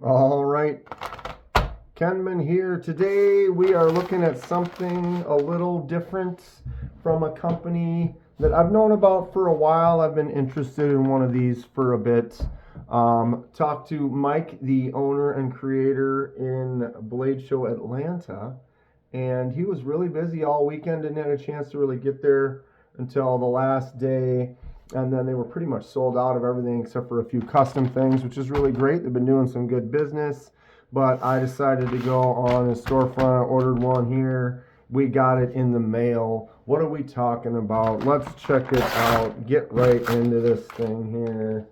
All right, Kenman here. Today we are looking at something a little different from a company that I've known about for a while. I've been interested in one of these for a bit. Talked to Mike, the owner and creator in Blade Show Atlanta, and he was really busy all weekend, didn't have a chance to really get there until the last day. And then they were pretty much sold out of everything except for a few custom things, which is really great. They've been doing some good business, but I decided to go on his storefront. I ordered one here. We got it in the mail. What are we talking about? Let's check it out. Get right into this thing here.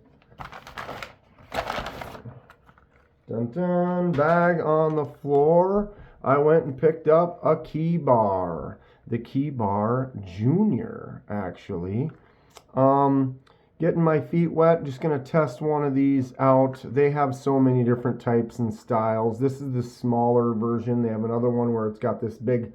Dun dun, bag on the floor. I went and picked up a KeyBar. The KeyBar Junior, actually. Getting my feet wet, just going to test one of these out. They have so many different types and styles. This is the smaller version. They have another one where it's got this big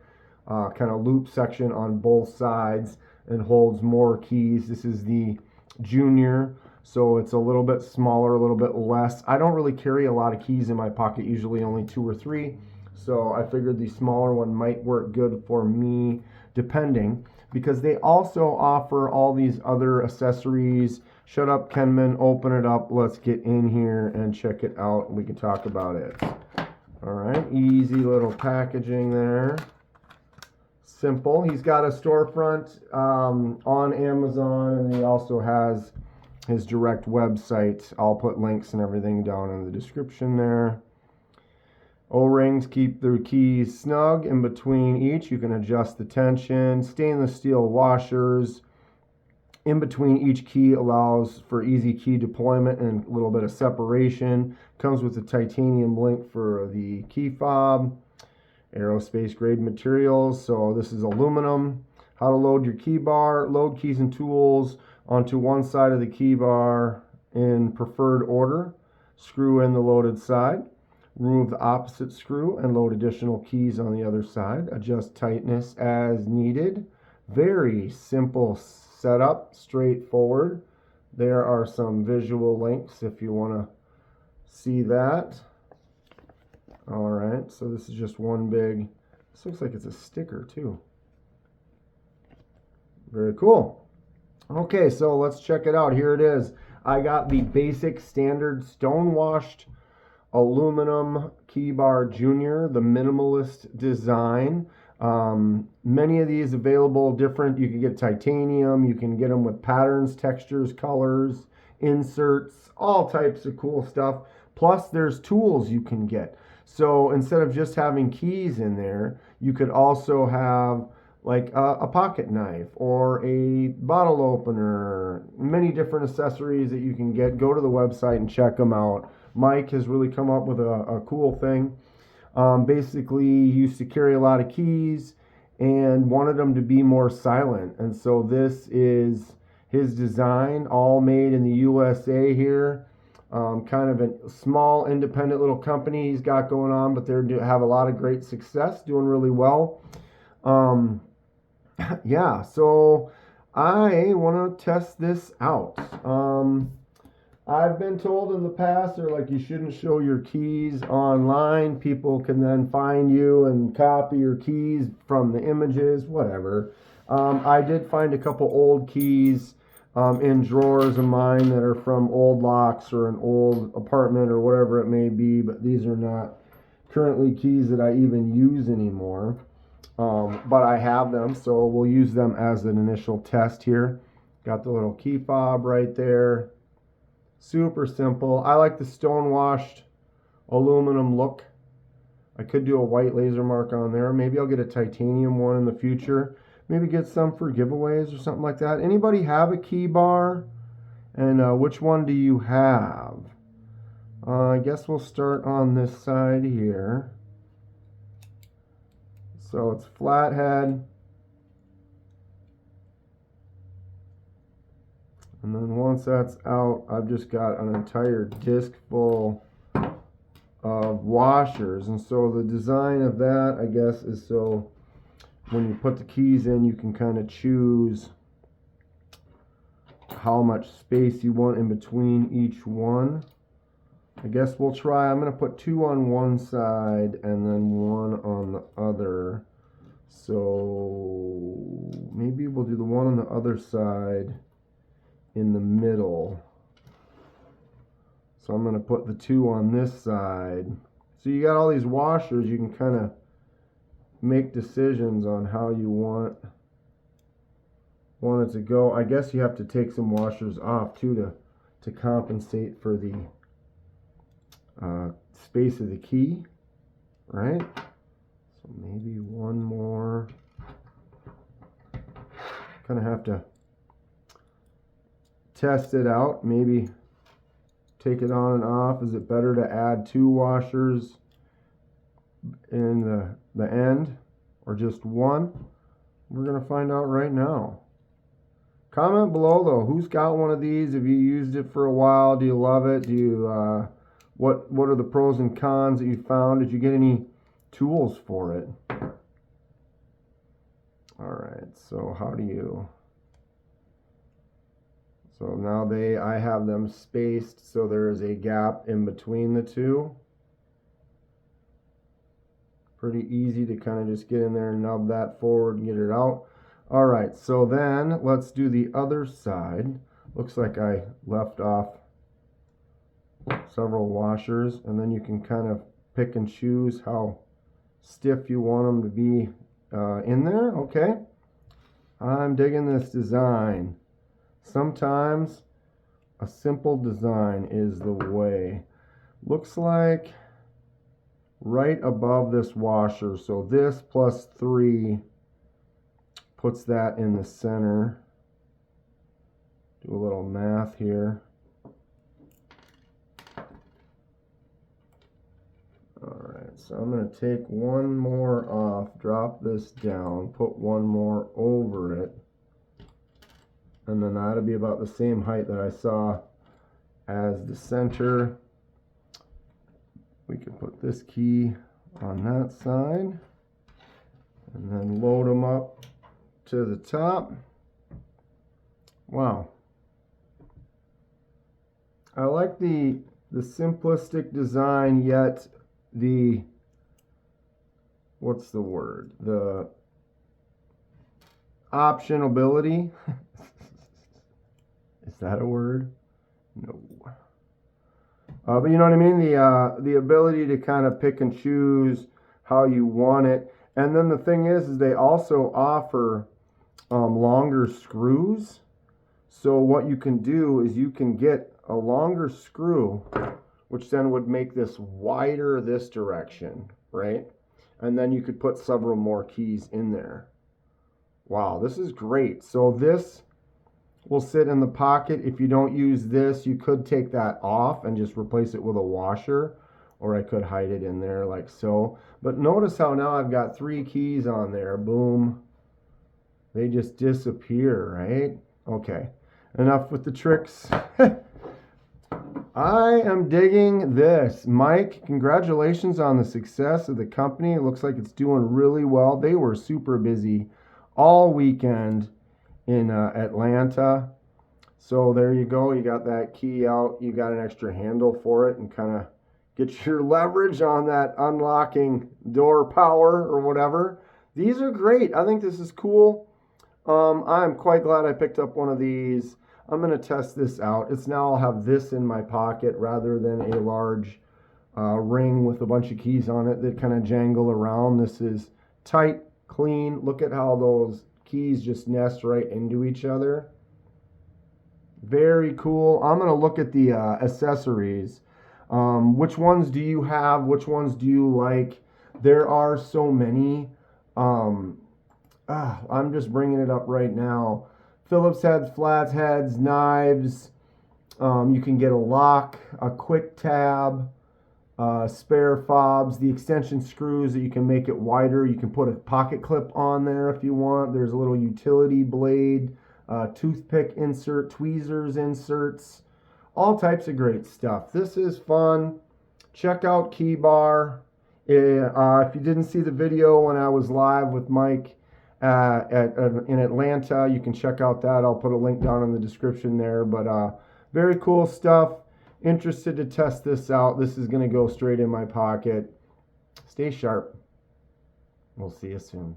kind of loop section on both sides and holds more keys. This is the Junior, so it's a little bit smaller, a little bit less. I don't really carry a lot of keys in my pocket, usually only 2 or 3. So I figured the smaller one might work good for me, depending. Because they also offer all these other accessories. Shut up, Kenman, open it up. Let's get in here and check it out. We can talk about it. All right, easy little packaging there. Simple. He's got a storefront on Amazon, and he also has his direct website. I'll put links and everything down in the description there. O-rings keep the keys snug in between each. You can adjust the tension. Stainless steel washers in between each key allows for easy key deployment and a little bit of separation. Comes with a titanium link for the key fob. Aerospace grade materials. So this is aluminum. How to load your key bar. Load keys and tools onto one side of the key bar in preferred order. Screw in the loaded side. Remove the opposite screw and load additional keys on the other side. Adjust tightness as needed. Very simple setup, straightforward. There are some visual links if you want to see that. All right, so this is just one big, this looks like it's a sticker too. Very cool. Okay, so let's check it out. Here it is. I got the basic standard stone-washed aluminum KeyBar Junior, the minimalist design. Many of these available different. You can get titanium, you can get them with patterns, textures, colors, inserts, all types of cool stuff. Plus there's tools you can get. So instead of just having keys in there, you could also have like a pocket knife or a bottle opener, many different accessories that you can get. Go to the website and check them out. Mike has really come up with a cool thing. Basically, he used to carry a lot of keys and wanted them to be more silent. And so this is his design, all made in the USA here. Kind of a small independent little company he's got going on, but they have a lot of great success, doing really well. Yeah, so I want to test this out. I've been told in the past, they're like, you shouldn't show your keys online. People can then find you and copy your keys from the images, whatever. I did find a couple old keys in drawers of mine that are from old locks or an old apartment or whatever it may be, but these are not currently keys that I even use anymore. But I have them, so we'll use them as an initial test here. Got the little key fob right there. Super simple. I like the stone-washed aluminum look. I could do a white laser mark on there. Maybe I'll get a titanium one in the future. Maybe get some for giveaways or something like that. Anybody have a KeyBar? And which one do you have? I guess we'll start on this side here. So it's flathead. And then once that's out, I've just got an entire disc full of washers. And so the design of that, I guess, is so when you put the keys in, you can kind of choose how much space you want in between each one. I guess we'll try. I'm going to put 2 on one side and then 1 on the other. So maybe we'll do the one on the other side in the middle. So I'm going to put the 2 on this side. So you got all these washers. You can kind of make decisions on how you want it to go. I guess you have to take some washers off too to compensate for the space of the key, right? So maybe one more. Kind of have to test it out. Maybe take it on and off. Is it better to add 2 washers in the end or just 1? We're going to find out right now. Comment below though, who's got one of these? Have you used it for a while? Do you love it? Do you what are the pros and cons that you found? Did you get any tools for it? All right, so how do you? So now I have them spaced so there is a gap in between the 2. Pretty easy to kind of just get in there and nub that forward and get it out. All right, so then let's do the other side. Looks like I left off several washers, and then you can kind of pick and choose how stiff you want them to be in there. Okay, I'm digging this design. Sometimes a simple design is the way. Looks like right above this washer, so this plus 3 puts that in the center. Do a little math here. Alright, so I'm going to take 1 more off, drop this down, put 1 more over it, and then that'll be about the same height that I saw as the center. We can put this key on that side and then load them up to the top. Wow. I like the simplistic design, yet the, what's the word? The optionability. Is that a word? No. But you know what I mean? The ability to kind of pick and choose how you want it. And then the thing is they also offer longer screws. So what you can do is you can get a longer screw, which then would make this wider this direction, right? And then you could put several more keys in there. Wow, this is great. So this will sit in the pocket. If you don't use this, you could take that off and just replace it with a washer, or I could hide it in there like so. But notice how now I've got 3 keys on there. Boom. They just disappear, right? Okay, enough with the tricks. I am digging this. Mike, congratulations on the success of the company. It looks like it's doing really well. They were super busy all weekend in Atlanta. So there you go. You got that key out. You got an extra handle for it and kind of get your leverage on that unlocking door power or whatever. These are great. I think this is cool. I'm quite glad I picked up one of these. I'm going to test this out. It's now I'll have this in my pocket rather than a large ring with a bunch of keys on it that kind of jangle around. This is tight, clean. Look at how those keys just nest right into each other. Very cool. I'm going to look at the accessories. Which ones do you have? Which ones do you like? There are so many. I'm just bringing it up right now. Phillips heads, flats heads, knives. You can get a lock, a quick tab, spare fobs, the extension screws that you can make it wider. You can put a pocket clip on there if you want. There's a little utility blade, toothpick insert, tweezers inserts, all types of great stuff. This is fun. Check out KeyBar. If you didn't see the video when I was live with Mike in Atlanta, you can check out that. I'll put a link down in the description there. But very cool stuff. Interested to test this out. This is going to go straight in my pocket. Stay sharp. We'll see you soon.